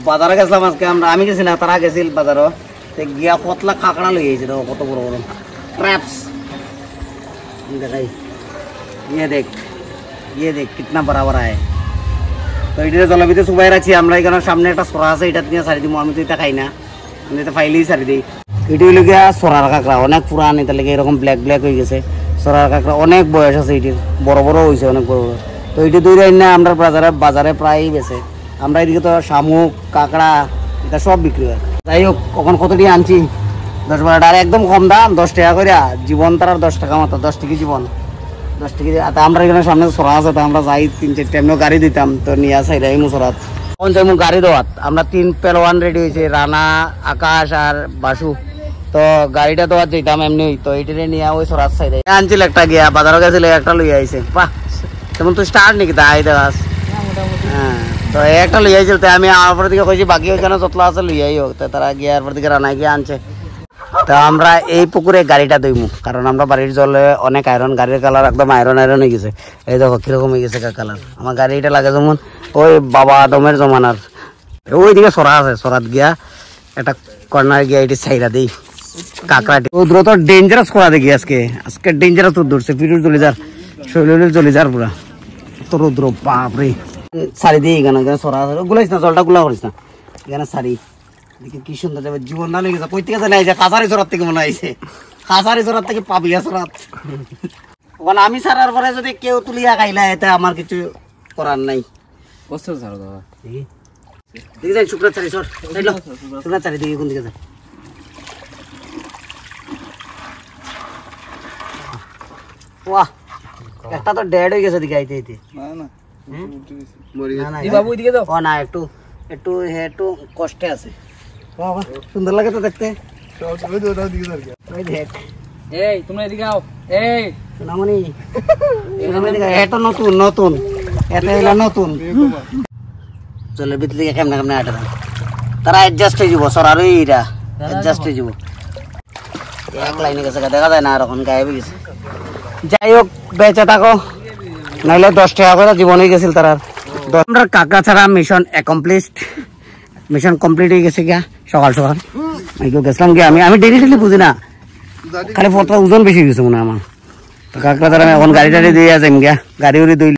বাজারে গেছিলাম আজকে আমরা, আমি গেছি না, তারা গেছিল বাজারও, গিয়া কতলা কাঁকড়া লই আইছে, কত বড় বড় ক্র্যাপস দেখাই। ये देख कितना बड़ा बड़ा है। তো এটা জলবিতে সুবাই রাখছি আমরা, এখানে সামনে একটা সরা আছে, এটা নিয়ে সারি দিব। আমি তো এটা খাই না, আমি এটা ফাইলেই সারি দিই। এটা হইল গিয়া সরার কাঁকড়া, অনেক পুরান, এটা লেগে এরকম ব্ল্যাক ব্ল্যাক হয়ে গেছে। সরার কাঁকড়া অনেক বয়স আছে, এটির বড় বড় হয়েছে, অনেক বড় বড়। তো এটা দুই না আমরা বাজারে প্রায়ই বেছে। আমরা এদিকে তো শামুক, কাঁকড়া এটা সব বিক্রি হয়। যাই হোক, কখন কত দিয়ে আনছি 10-12টা, আর একদম কম দাম, 10 টাকা করে জীবন। তার 10 টাকা মতো, 10 টাকা জীবন, 10 টাকা। আমরা এখানে সামনে সরা আছে, তো আমরা যাই 3-4টা এমনি গাড়ি দিতাম, তো নিয়ে আসা এটাই মুসরাত যেমন গাড়ি দেওয়াত। আমরা 3 পেলওয়ান রেডি হয়েছে, রানা, আকাশ আর বাসু। তো গাড়িটা দেওয়ার যেতাম এমনি, তো এইটারে নিয়ে ওই সরাত সাইডে আনছিল একটা, গিয়া বাজারও গেছিল, একটা লই আইছে। বাহ, তেমন তুই স্টার্ট নাকি তাই দেখাস? হ্যাঁ, তো একটা লই আইছিল। তো আমি আমার দিকে কইছি বাকি ওইখানে যতলা আছে লই আই হোক। তো তারা গিয়ে আর দিকে রানায় গিয়ে আনছে। তো আমরা এই পুকুরে গাড়িটা দইমু, কারণ আমরা বাড়ির জলে অনেক আয়রন, গাড়ির কালার একদম আয়রন হয়ে গেছে। এই দেখো কিরকম হয়ে গেছে কালার। আমার গাড়িটা লাগে যেমন ওই বাবা আদমের জমানার। ওইদিকে সরা আছে, সরাত গিয়া একটা কর্নার গিয়া এটি সাইডা দিই কাঁকড়াটি। রৌদ্র তো ডেঞ্জারাস করা দেখি আজকে, ডেঞ্জারাস রোদ ধরছে, পিঠুর জ্বলি যার, শরীর জ্বলি যার পুরা তো রৌদ্র। বাপরে, সারি দিই এখানে সরা আছে, গুলাইস না, জলটা গুলা করিস না, এখানে সারি। কি সুন্দর যাবে, জীবন দান হয়ে গেছে। কই থেকে জানাই যে কাছারি চড়ার থেকে মনে হয়েছে, কাছারি চড়ার থেকে পাবিয়া চড়াত। ওখানে আমি ছাড়ার পরে যদি কেউ তুলিয়া খাইলা, এতে আমার কিছু করার নাই। দেখি যাই শুক্রার চারি সর, শুক্রার চারি দিকে কোন দিকে যায়। বাহ, একটা তো ডেড হয়ে গেছে দিকে আইতে আইতে। না, একটু একটু একটু কষ্টে আছে। সুন্দর লাগে তো দেখতে। তোমরা এদিকে আও। এই সোনামণি, এটা নতুন নতুন, এটা হইলো নতুন। চলে ভিতর থেকে কেমনে কেমনে আটা তারা অ্যাডজাস্ট হয়ে যাব, সরার ওইটা অ্যাডজাস্ট হয়ে যাব। এক লাইনে গেছে, দেখা যায় না, আর এখন গায়েব হয়ে গেছে। যাই হোক, বেঁচে থাকো, নাইলে 10 টাকা করে জীবন হয়ে গেছিল তার। আমরা কাঁকড়া ছাড়া মিশন অ্যাকমপ্লিশড, মিশন কমপ্লিট হয়ে গেছে গিয়া। সকাল সকাল গেছিলাম গিয়া, আমি ডেলি বুঝি না, খালি ফটো ওজন বেশি গেছে মনে হয় আমার। কাঁকড়া ছাড়া এখন গাড়ি টাড়ি দিয়ে যাই গিয়া, গাড়ি উড়ি দুই